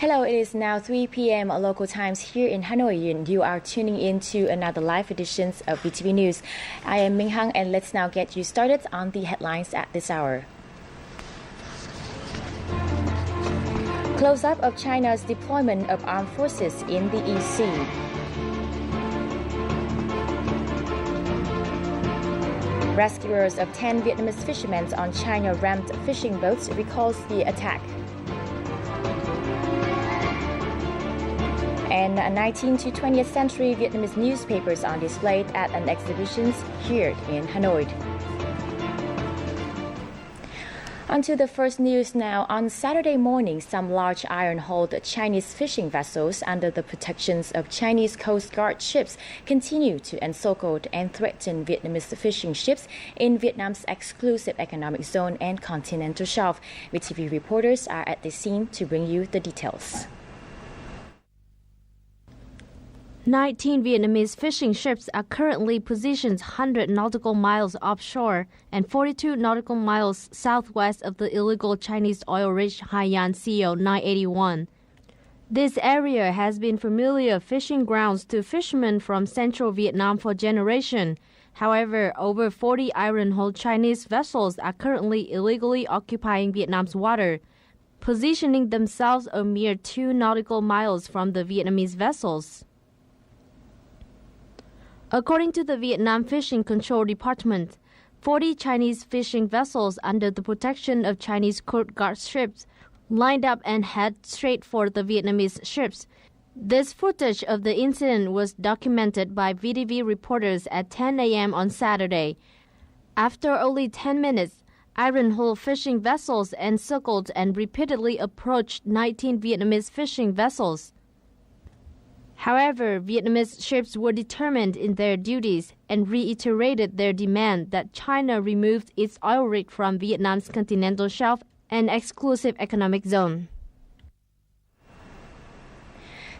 Hello, it is now 3 p.m. local times here in Hanoi, and you are tuning in to another live edition of VTV News. I am Minh Hằng, and let's now get you started on the headlines at this hour. Close-up of China's deployment of armed forces in the East Sea. Rescuers of 10 Vietnamese fishermen on China-rammed fishing boats recalls the attack. And 19th to 20th century Vietnamese newspapers on display at an exhibition here in Hanoi. On to the first news now. On Saturday morning, some large iron-hulled Chinese fishing vessels under the protections of Chinese Coast Guard ships continue to encircle and threaten Vietnamese fishing ships in Vietnam's exclusive economic zone and continental shelf. VTV reporters are at the scene to bring you the details. 19 Vietnamese fishing ships are currently positioned 100 nautical miles offshore and 42 nautical miles southwest of the illegal Chinese oil-rich Giàn CO 981. This area has been familiar fishing grounds to fishermen from central Vietnam for generations. However, over 40 iron-hulled Chinese vessels are currently illegally occupying Vietnam's water, positioning themselves a mere 2 nautical miles from the Vietnamese vessels. According to the Vietnam Fishing Control Department, 40 Chinese fishing vessels under the protection of Chinese Coast Guard ships lined up and head straight for the Vietnamese ships. This footage of the incident was documented by VTV reporters at 10 a.m. on Saturday. After only 10 minutes, iron-hull fishing vessels encircled and repeatedly approached 19 Vietnamese fishing vessels. However, Vietnamese ships were determined in their duties and reiterated their demand that China removed its oil rig from Vietnam's continental shelf and exclusive economic zone.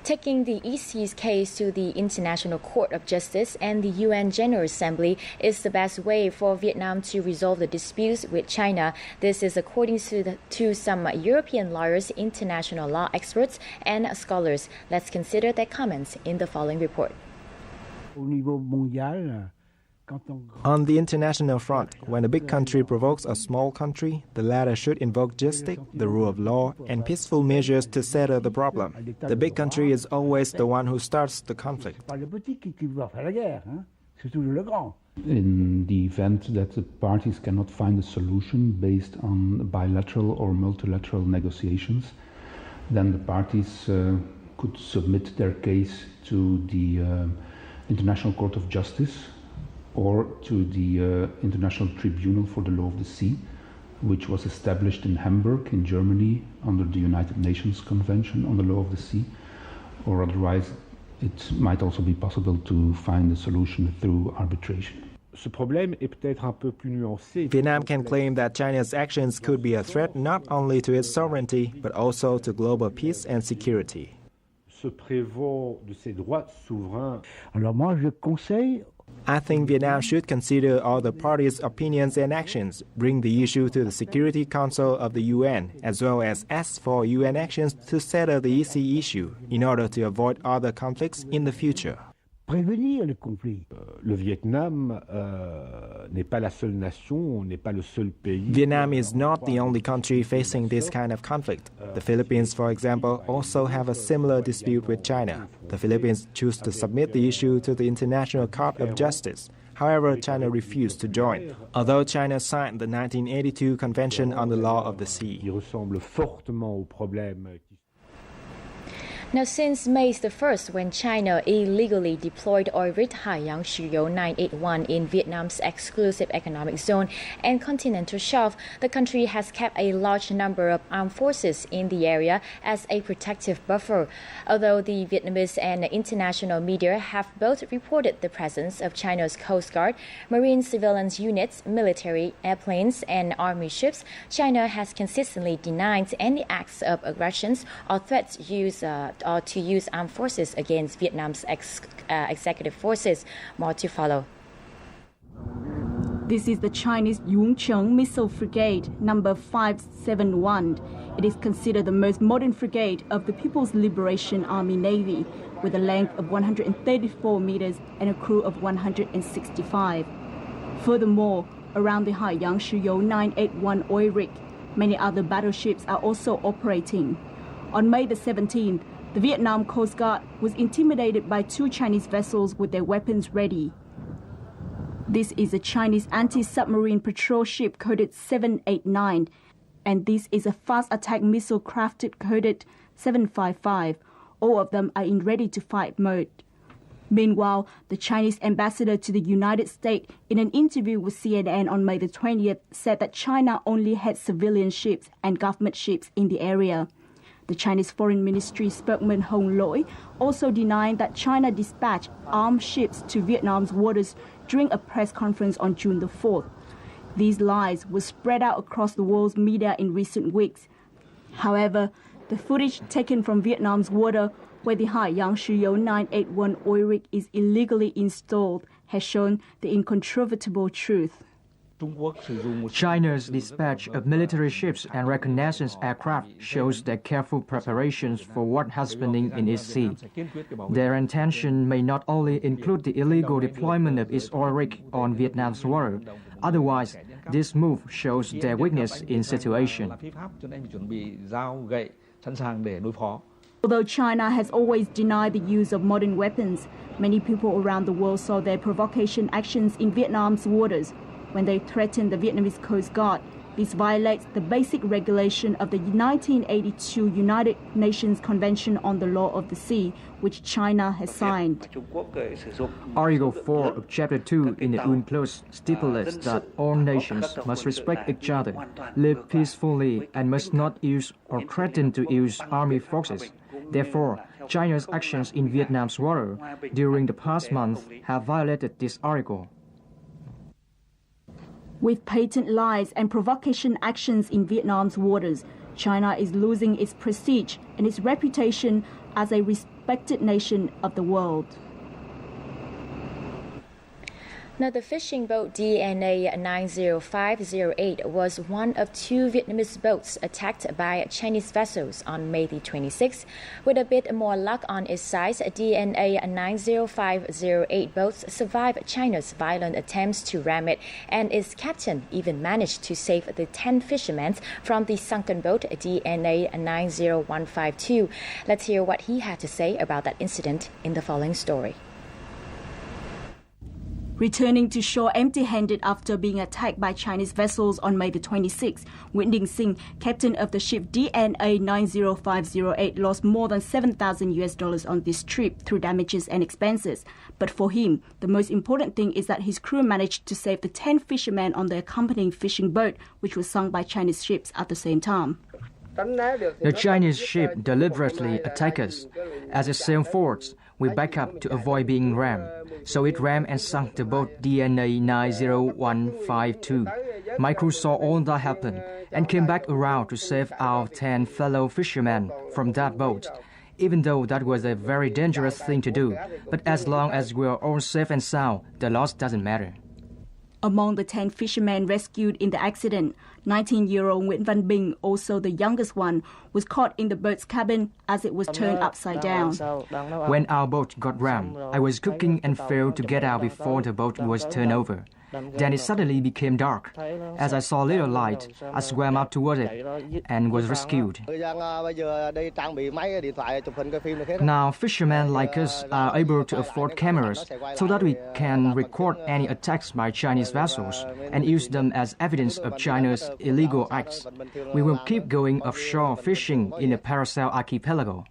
Taking the East Sea's case to the International Court of Justice and the UN General Assembly is the best way for Vietnam to resolve the disputes with China. This is according to some European lawyers, international law experts, and scholars. Let's consider their comments in the following report. On the international front, when a big country provokes a small country, the latter should invoke justice, the rule of law, and peaceful measures to settle the problem. The big country is always the one who starts the conflict. In the event that the parties cannot find a solution based on bilateral or multilateral negotiations, then the parties could submit their case to the International Court of Justice or to the International Tribunal for the Law of the Sea, which was established in Hamburg in Germany under the United Nations Convention on the Law of the Sea, or otherwise it might also be possible to find a solution through arbitration. Vietnam can claim that China's actions could be a threat not only to its sovereignty, but also to global peace and security. I think Vietnam should consider all the parties' opinions and actions, bring the issue to the Security Council of the UN, as well as ask for UN actions to settle the EC issue in order to avoid other conflicts in the future. Vietnam is not the only country facing this kind of conflict. The Philippines, for example, also have a similar dispute with China. The Philippines choose to submit the issue to the International Court of Justice. However, China refused to join, although China signed the 1982 Convention on the Law of the Sea. Now, since May the 1st, when China illegally deployed oil-rich Giàn CO 981 in Vietnam's exclusive economic zone and continental shelf, the country has kept a large number of armed forces in the area as a protective buffer. Although the Vietnamese and international media have both reported the presence of China's Coast Guard, marine surveillance units, military airplanes, and army ships, China has consistently denied any acts of aggressions or threats to use armed forces against Vietnam's executive forces. More to follow. This is the Chinese Yongcheng Missile Frigate, number 571. It is considered the most modern frigate of the People's Liberation Army Navy, with a length of 134 meters and a crew of 165. Furthermore, around the Haiyang Shuyou 981 oil rig, many other battleships are also operating. On May the 17th, the Vietnam Coast Guard was intimidated by 2 Chinese vessels with their weapons ready. This is a Chinese anti-submarine patrol ship coded 789, and this is a fast attack missile crafted coded 755. All of them are in ready-to-fight mode. Meanwhile, the Chinese ambassador to the United States, in an interview with CNN on May the 20th, said that China only had civilian ships and government ships in the area. The Chinese Foreign Ministry spokesman Hong Loi also denied that China dispatched armed ships to Vietnam's waters during a press conference on June the 4th. These lies were spread out across the world's media in recent weeks. However, the footage taken from Vietnam's water, where the Haiyang Shuyou 981 oil rig is illegally installed, has shown the incontrovertible truth. China's dispatch of military ships and reconnaissance aircraft shows their careful preparations for what's happening in its sea. Their intention may not only include the illegal deployment of its oil rig on Vietnam's water. Otherwise, this move shows their weakness in situation. Although China has always denied the use of modern weapons, many people around the world saw their provocation actions in Vietnam's waters. When they threatened the Vietnamese Coast Guard, this violates the basic regulation of the 1982 United Nations Convention on the Law of the Sea, which China has signed. Article 4 of Chapter 2 in the UNCLOS stipulates that all nations must respect each other, live peacefully, and must not use or threaten to use army forces. Therefore, China's actions in Vietnam's water during the past month have violated this article. With patent lies and provocation actions in Vietnam's waters, China is losing its prestige and its reputation as a respected nation of the world. Now, the fishing boat DNA 90508 was one of 2 Vietnamese boats attacked by Chinese vessels on May the 26th. With a bit more luck on its side, DNA 90508 boats survived China's violent attempts to ram it, and its captain even managed to save the 10 fishermen from the sunken boat DNA 90152. Let's hear what he had to say about that incident in the following story. Returning to shore empty-handed after being attacked by Chinese vessels on May the 26th, Nguyen Đình Sinh, captain of the ship DNA 90508, lost more than $7,000 on this trip through damages and expenses. But for him, the most important thing is that his crew managed to save the 10 fishermen on the accompanying fishing boat, which was sunk by Chinese ships at the same time. The Chinese ship deliberately attacked us. As it sailed forward, we back up to avoid being rammed. So it rammed and sunk the boat DNA 90152. My crew saw all that happen and came back around to save our 10 fellow fishermen from that boat. Even though that was a very dangerous thing to do, but as long as we're all safe and sound, the loss doesn't matter. Among the 10 fishermen rescued in the accident, 19-year-old Nguyễn Văn Bình, also the youngest one, was caught in the boat's cabin as it was turned upside down. When our boat got rammed, I was cooking and failed to get out before the boat was turned over. Then it suddenly became dark. As I saw little light, I swam up toward it and was rescued. Now, fishermen like us are able to afford cameras so that we can record any attacks by Chinese vessels and use them as evidence of China's illegal acts. We will keep going offshore fishing in the Paracel archipelago.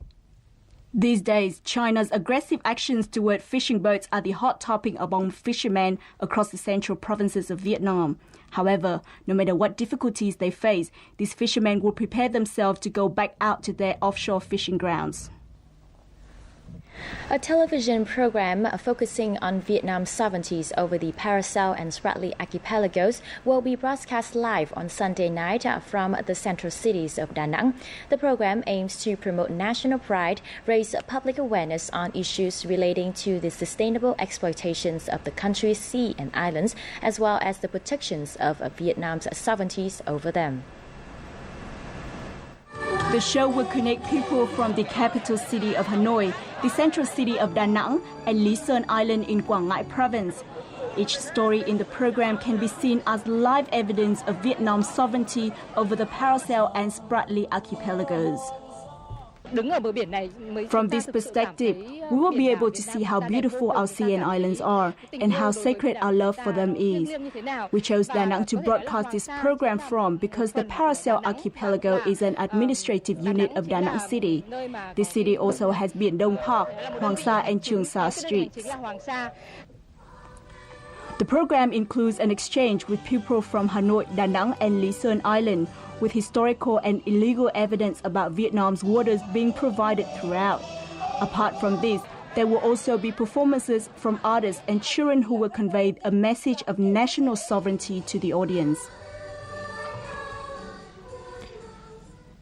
These days, China's aggressive actions toward fishing boats are the hot topic among fishermen across the central provinces of Vietnam. However, no matter what difficulties they face, these fishermen will prepare themselves to go back out to their offshore fishing grounds. A television program focusing on Vietnam's sovereignties over the Paracel and Spratly archipelagos will be broadcast live on Sunday night from the central cities of Da Nang. The program aims to promote national pride, raise public awareness on issues relating to the sustainable exploitations of the country's sea and islands, as well as the protections of Vietnam's sovereignties over them. The show will connect people from the capital city of Hanoi, the central city of Da Nang, and Lý Sơn Island in Quảng Ngãi province. Each story in the program can be seen as live evidence of Vietnam's sovereignty over the Paracel and Spratly archipelagos. From this perspective, we will be able to see how beautiful our sea and islands are and how sacred our love for them is. We chose Da Nang to broadcast this program from because the Paracel archipelago is an administrative unit of Da Nang City. This city also has Biển Đông Park, Hoàng Sa and Trường Sa streets. The program includes an exchange with people from Hanoi, Da Nang and Lý Sơn Island, with historical and illegal evidence about Vietnam's waters being provided throughout. Apart from this, there will also be performances from artists and children who will convey a message of national sovereignty to the audience.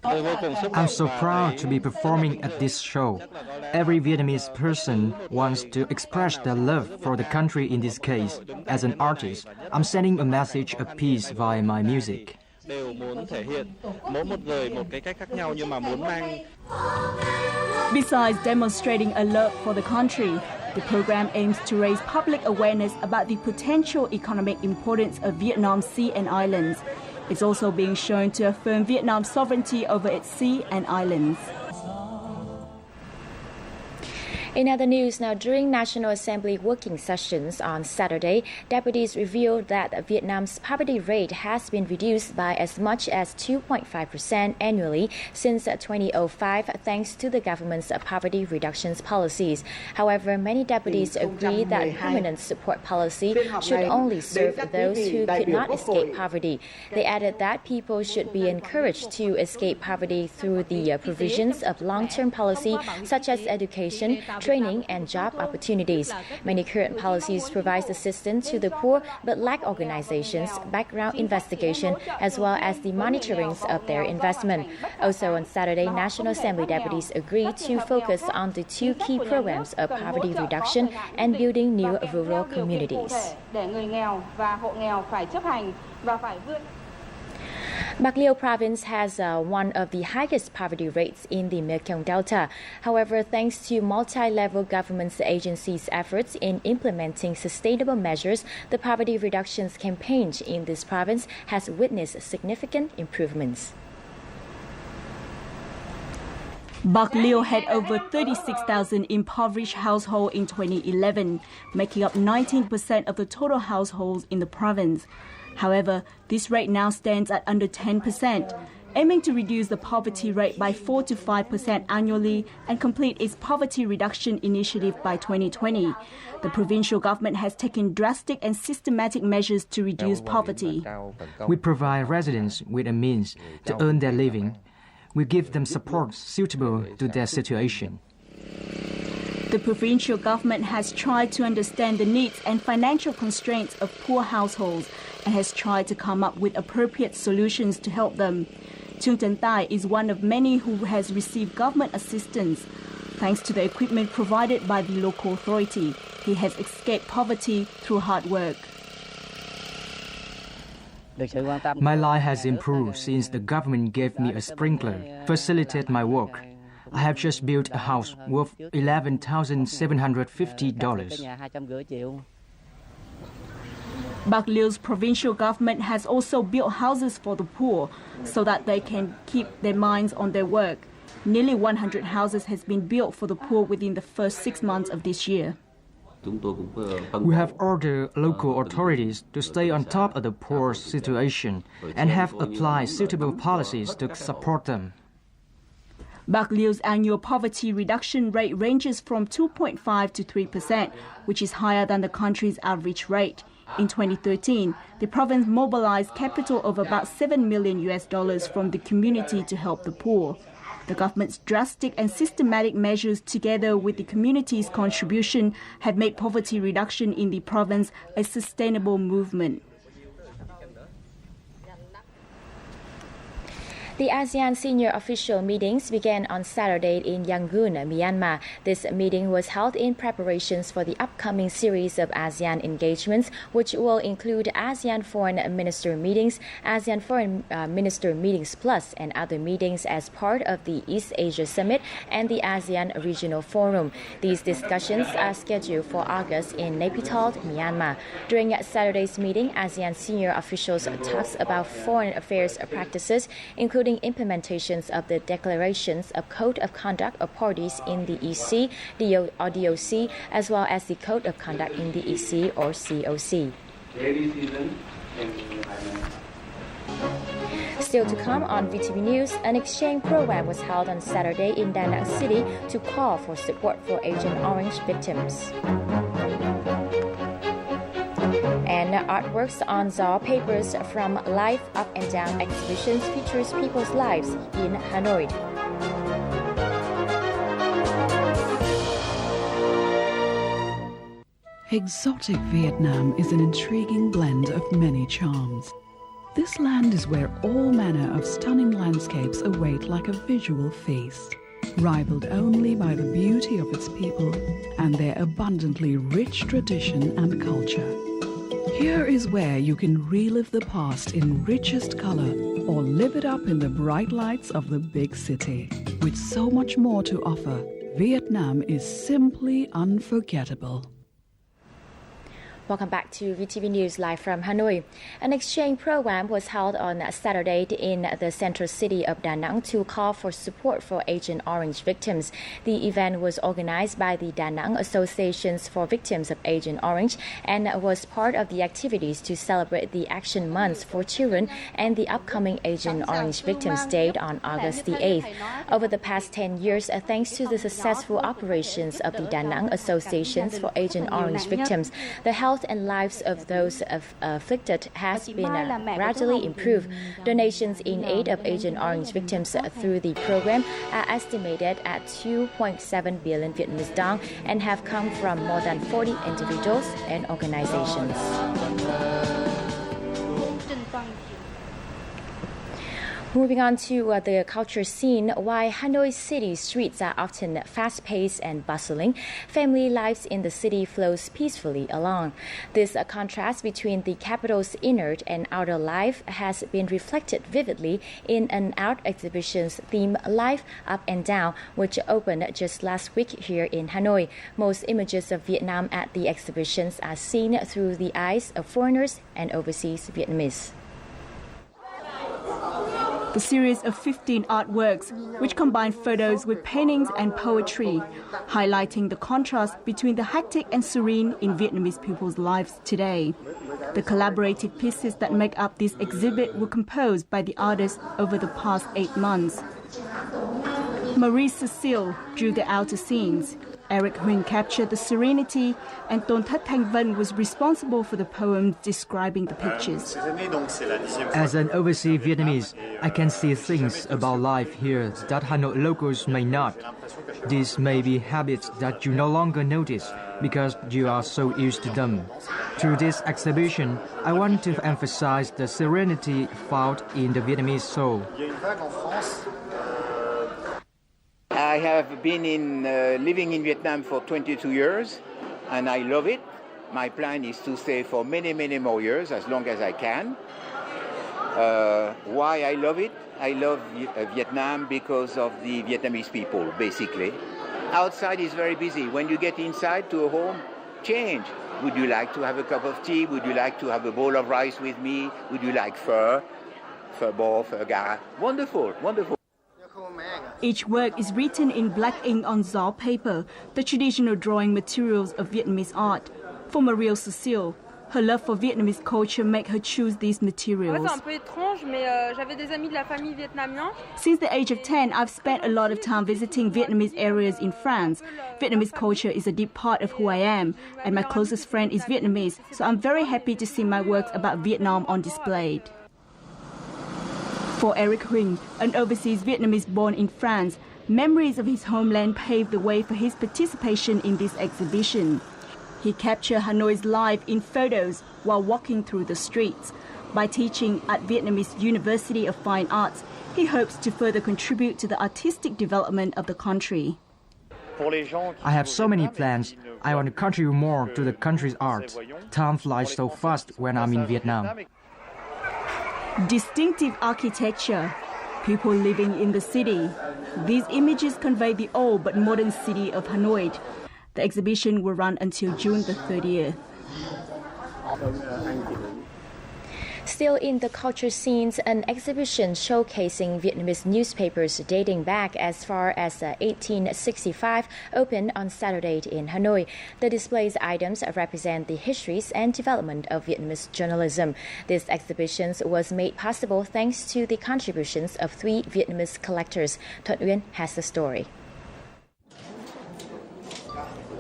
I'm so proud to be performing at this show. Every Vietnamese person wants to express their love for the country in this case. As an artist, I'm sending a message of peace via my music. Besides demonstrating a love for the country, the program aims to raise public awareness about the potential economic importance of Vietnam's sea and islands. It's also being shown to affirm Vietnam's sovereignty over its sea and islands. In other news, now during National Assembly working sessions on Saturday, deputies revealed that Vietnam's poverty rate has been reduced by as much as 2.5% annually since 2005, thanks to the government's poverty reductions policies. However, many deputies agree that permanent support policy should only serve those who could not escape poverty. They added that people should be encouraged to escape poverty through the provisions of long-term policy such as education, training and job opportunities. Many current policies provide assistance to the poor but lack organizations, background investigation, as well as the monitoring of their investment. Also on Saturday, National Assembly deputies agreed to focus on the two key programs of poverty reduction and building new rural communities. Bạc Liêu province has one of the highest poverty rates in the Mekong Delta. However, thanks to multi-level government agencies' efforts in implementing sustainable measures, the poverty reductions campaign in this province has witnessed significant improvements. Bạc Liêu had over 36,000 impoverished households in 2011, making up 19% of the total households in the province. However, this rate now stands at under 10%, aiming to reduce the poverty rate by 4 to 5% annually and complete its poverty reduction initiative by 2020. The provincial government has taken drastic and systematic measures to reduce poverty. We provide residents with a means to earn their living. We give them support suitable to their situation. The provincial government has tried to understand the needs and financial constraints of poor households and has tried to come up with appropriate solutions to help them. Trung Tai is one of many who has received government assistance. Thanks to the equipment provided by the local authority, he has escaped poverty through hard work. My life has improved since the government gave me a sprinkler, facilitate my work. I have just built a house worth $11,750. Bạc Lieu's provincial government has also built houses for the poor so that they can keep their minds on their work. Nearly 100 houses has been built for the poor within the first 6 months of this year. We have ordered local authorities to stay on top of the poor situation and have applied suitable policies to support them. Bạc Lieu's annual poverty reduction rate ranges from 2.5 to 3%, which is higher than the country's average rate. In 2013, the province mobilized capital of about $7 million from the community to help the poor. The government's drastic and systematic measures, together with the community's contribution, have made poverty reduction in the province a sustainable movement. The ASEAN senior official meetings began on Saturday in Yangon, Myanmar. This meeting was held in preparations for the upcoming series of ASEAN engagements, which will include ASEAN Foreign Minister meetings, ASEAN Foreign Minister Meetings Plus, and other meetings as part of the East Asia Summit and the ASEAN Regional Forum. These discussions are scheduled for August in Naypyidaw, Myanmar. During Saturday's meeting, ASEAN senior officials talked about foreign affairs practices, including implementations of the declarations of Code of Conduct of parties in the EC, DOC, as well as the Code of Conduct in the EC or COC. Still to come on VTV News, an exchange program was held on Saturday in Da Nang City to call for support for Agent Orange victims. And artworks on ZAR papers from Life Up and Down exhibitions features people's lives in Hanoi. Exotic Vietnam is an intriguing blend of many charms. This land is where all manner of stunning landscapes await like a visual feast, rivaled only by the beauty of its people and their abundantly rich tradition and culture. Here is where you can relive the past in richest color or live it up in the bright lights of the big city. With so much more to offer, Vietnam is simply unforgettable. Welcome back to VTV News live from Hanoi. An exchange program was held on Saturday in the central city of Da Nang to call for support for Agent Orange victims. The event was organized by the Da Nang Associations for Victims of Agent Orange and was part of the activities to celebrate the Action Month for Children and the upcoming Agent Orange Victims Day on August the 8th. Over the past 10 years, thanks to the successful operations of the Da Nang Associations for Agent Orange victims, the health and lives of those afflicted has been gradually improved. Donations in aid of Agent Orange victims through the program are estimated at 2.7 billion Vietnamese dong and have come from more than 40 individuals and organizations. Moving on to the culture scene, while Hanoi city streets are often fast-paced and bustling, family life in the city flows peacefully along. This contrast between the capital's inner and outer life has been reflected vividly in an art exhibition's theme Life Up and Down, which opened just last week here in Hanoi. Most images of Vietnam at the exhibitions are seen through the eyes of foreigners and overseas Vietnamese. The series of 15 artworks, which combine photos with paintings and poetry, highlighting the contrast between the hectic and serene in Vietnamese people's lives today. The collaborative pieces that make up this exhibit were composed by the artists over the past 8 months. Marie-Cécile drew the outer scenes. Eric Huynh captured the serenity, and Ton That Thanh Vân was responsible for the poems describing the pictures. As an overseas Vietnamese, I can see things about life here that Hanoi locals may not. These may be habits that you no longer notice because you are so used to them. Through this exhibition, I want to emphasize the serenity found in the Vietnamese soul. I have been living in Vietnam for 22 years, and I love it. My plan is to stay for many, many more years, as long as I can. Why I love it? I love Vietnam because of the Vietnamese people, basically. Outside is very busy. When you get inside to a home, change. Would you like to have a cup of tea? Would you like to have a bowl of rice with me? Would you like phở bò, phở gà? Wonderful, wonderful. Each work is written in black ink on ZAR paper, the traditional drawing materials of Vietnamese art. For Marie-Cécile, her love for Vietnamese culture made her choose these materials. Since the age of 10, I've spent a lot of time visiting Vietnamese areas in France. Vietnamese culture is a deep part of who I am, and my closest friend is Vietnamese, so I'm very happy to see my works about Vietnam on display. For Eric Huynh, an overseas Vietnamese born in France, memories of his homeland paved the way for his participation in this exhibition. He captured Hanoi's life in photos while walking through the streets. By teaching at Vietnamese University of Fine Arts, he hopes to further contribute to the artistic development of the country. I have so many plans. I want to contribute more to the country's art. Time flies so fast when I'm in Vietnam. Distinctive architecture, people living in the city. These images convey the old but modern city of Hanoi. The exhibition will run until June the 30th. Still in the culture scenes, an exhibition showcasing Vietnamese newspapers dating back as far as 1865 opened on Saturday in Hanoi. The display's items represent the histories and development of Vietnamese journalism. This exhibition was made possible thanks to the contributions of 3 Vietnamese collectors. Thuận Uyên has the story.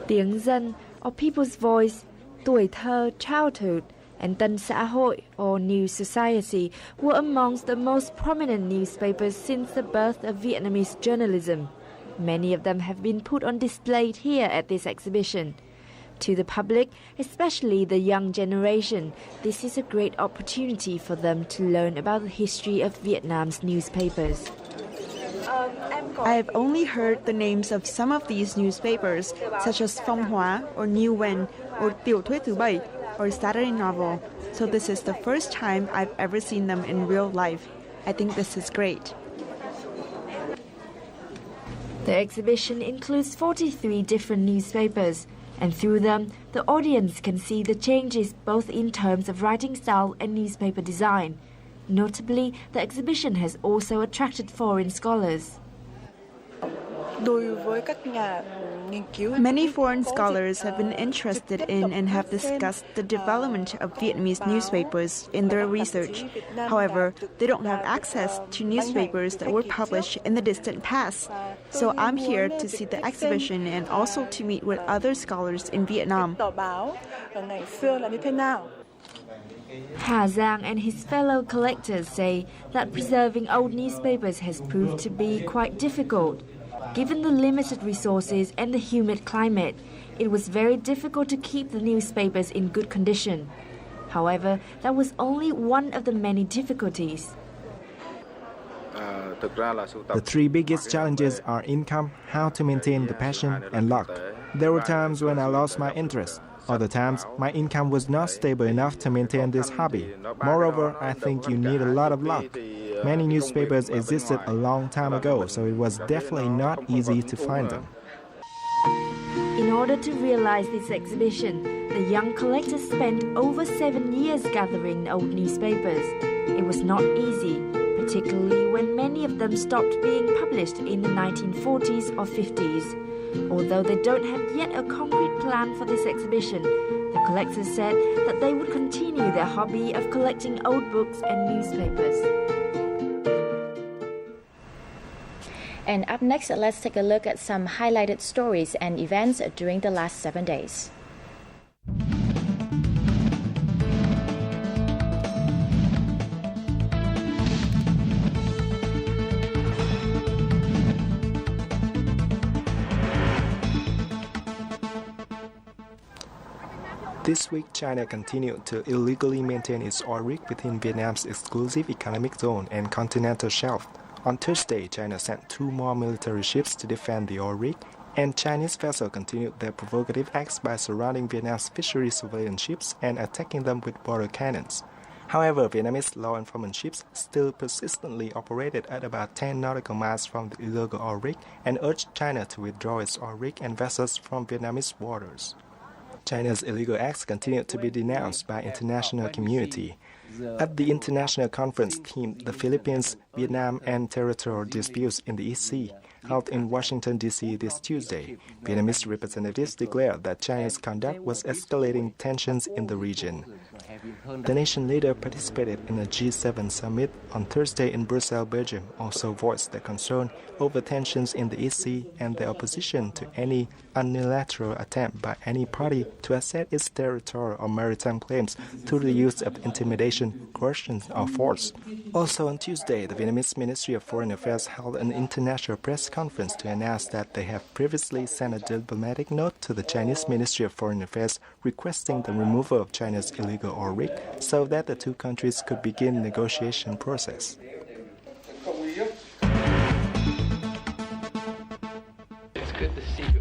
Tiếng dân, or people's voice, tuổi thơ, childhood, and Tân xã hội, or New Society, were amongst the most prominent newspapers since the birth of Vietnamese journalism. Many of them have been put on display here at this exhibition. To the public, especially the young generation, this is a great opportunity for them to learn about the history of Vietnam's newspapers. I have only heard the names of some of these newspapers, such as Phong Hóa or New Wen or Tiểu thuyết thứ bảy or Saturday Novel, so this is the first time I've ever seen them in real life. I think this is great. The exhibition includes 43 different newspapers, and through them, the audience can see the changes both in terms of writing style and newspaper design. Notably, the exhibition has also attracted foreign scholars. Many foreign scholars have been interested in and have discussed the development of Vietnamese newspapers in their research. However, they don't have access to newspapers that were published in the distant past. So I'm here to see the exhibition and also to meet with other scholars in Vietnam. Ha Giang and his fellow collectors say that preserving old newspapers has proved to be quite difficult. Given the limited resources and the humid climate, it was very difficult to keep the newspapers in good condition. However, that was only one of the many difficulties. The 3 biggest challenges are income, how to maintain the passion, and luck. There were times when I lost my interest. Other times, my income was not stable enough to maintain this hobby. Moreover, I think you need a lot of luck. Many newspapers existed a long time ago, so it was definitely not easy to find them. In order to realize this exhibition, the young collectors spent over 7 years gathering old newspapers. It was not easy, particularly when many of them stopped being published in the 1940s or 50s. Although they don't have yet a concrete plan for this exhibition, the collectors said that they would continue their hobby of collecting old books and newspapers. And up next, let's take a look at some highlighted stories and events during the last 7 days. This week, China continued to illegally maintain its oil rig within Vietnam's exclusive economic zone and continental shelf. On Thursday, China sent 2 more military ships to defend the oil rig, and Chinese vessels continued their provocative acts by surrounding Vietnam's fishery surveillance ships and attacking them with water cannons. However, Vietnamese law enforcement ships still persistently operated at about 10 nautical miles from the illegal oil rig and urged China to withdraw its oil rig and vessels from Vietnamese waters. China's illegal acts continue to be denounced by international community. At the international conference themed The Philippines, Vietnam and Territorial Disputes in the East Sea, held in Washington, D.C. this Tuesday, Vietnamese representatives declared that China's conduct was escalating tensions in the region. The nation leader participated in a G7 summit on Thursday in Brussels, Belgium, also voiced their concern over tensions in the EC and their opposition to any unilateral attempt by any party to assert its territorial or maritime claims through the use of intimidation, coercion, or force. Also on Tuesday, the Vietnamese Ministry of Foreign Affairs held an international press conference to announce that they have previously sent a diplomatic note to the Chinese Ministry of Foreign Affairs requesting the removal of China's illegal oil rig so that the two countries could begin the negotiation process. It's good to see you.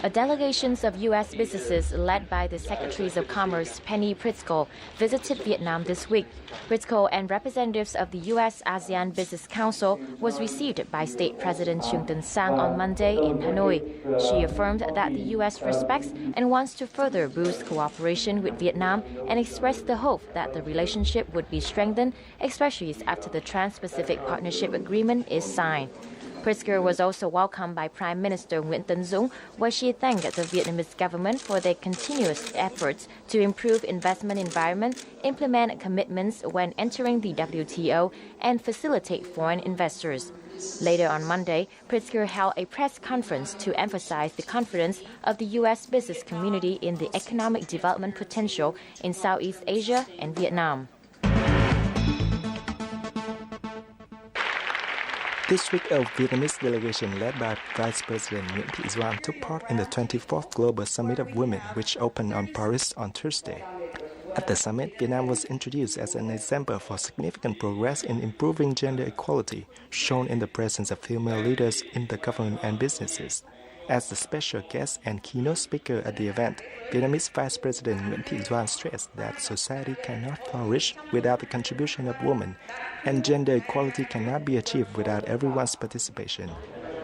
A delegation of U.S. businesses led by the Secretaries of Commerce Penny Pritzker visited Vietnam this week. Pritzker and representatives of the U.S. ASEAN Business Council was received by State President Trung Sang on Monday in Hanoi. She affirmed that the U.S. respects and wants to further boost cooperation with Vietnam and expressed the hope that the relationship would be strengthened, especially after the Trans-Pacific Partnership Agreement is signed. Pritzker was also welcomed by Prime Minister Nguyễn Tấn Dũng, where she thanked the Vietnamese government for their continuous efforts to improve investment environment, implement commitments when entering the WTO, and facilitate foreign investors. Later on Monday, Pritzker held a press conference to emphasize the confidence of the U.S. business community in the economic development potential in Southeast Asia and Vietnam. This week, a Vietnamese delegation led by Vice President Nguyễn Thị Doan took part in the 24th Global Summit of Women, which opened on Paris on Thursday. At the summit, Vietnam was introduced as an example for significant progress in improving gender equality, shown in the presence of female leaders in the government and businesses. As the special guest and keynote speaker at the event, Vietnamese Vice President Nguyễn Thị Doan stressed that society cannot flourish without the contribution of women, and gender equality cannot be achieved without everyone's participation.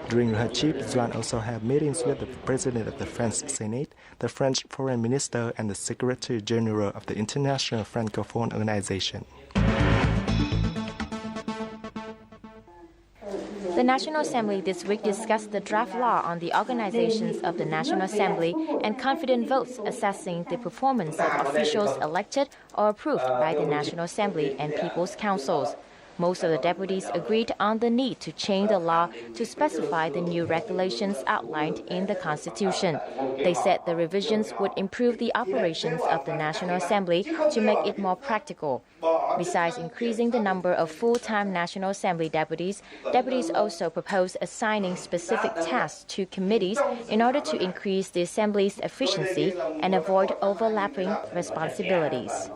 During her trip, Doan also had meetings with the President of the French Senate, the French Foreign Minister, and the Secretary General of the International Francophone Organization. The National Assembly this week discussed the draft law on the organizations of the National Assembly and confident votes assessing the performance of officials elected or approved by the National Assembly and People's Councils. Most of the deputies agreed on the need to change the law to specify the new regulations outlined in the Constitution. They said the revisions would improve the operations of the National Assembly to make it more practical. Besides increasing the number of full-time National Assembly deputies, deputies also proposed assigning specific tasks to committees in order to increase the Assembly's efficiency and avoid overlapping responsibilities.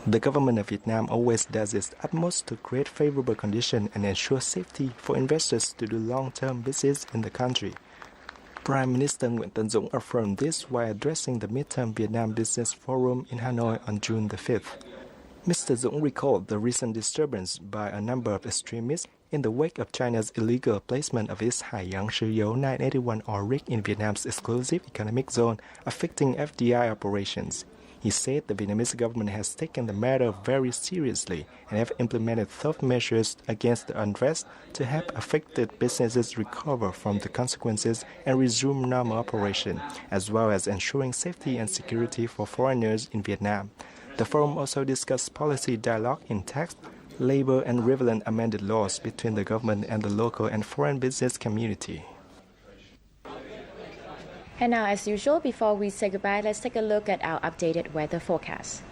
The government of Vietnam always does its utmost to create favorable conditions and ensure safety for investors to do long-term business in the country. Prime Minister Nguyễn Tấn Dũng affirmed this while addressing the Midterm Vietnam Business Forum in Hanoi on June the 5th. Mr. Dũng recalled the recent disturbance by a number of extremists in the wake of China's illegal placement of its Hải Giang Sư Dấu 981 oil rig in Vietnam's exclusive economic zone, affecting FDI operations. He said the Vietnamese government has taken the matter very seriously and have implemented tough measures against the unrest to help affected businesses recover from the consequences and resume normal operation, as well as ensuring safety and security for foreigners in Vietnam. The forum also discussed policy dialogue in tax, labor, and relevant amended laws between the government and the local and foreign business community. And now, as usual, before we say goodbye, let's take a look at our updated weather forecast.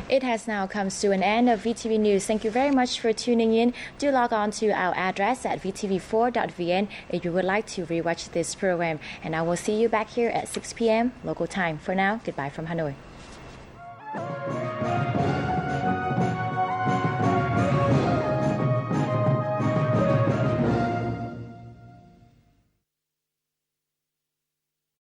It has now come to an end of VTV News. Thank you very much for tuning in. Do log on to our address at vtv4.vn if you would like to rewatch this program. And I will see you back here at 6 p.m. local time. For now, goodbye from Hanoi.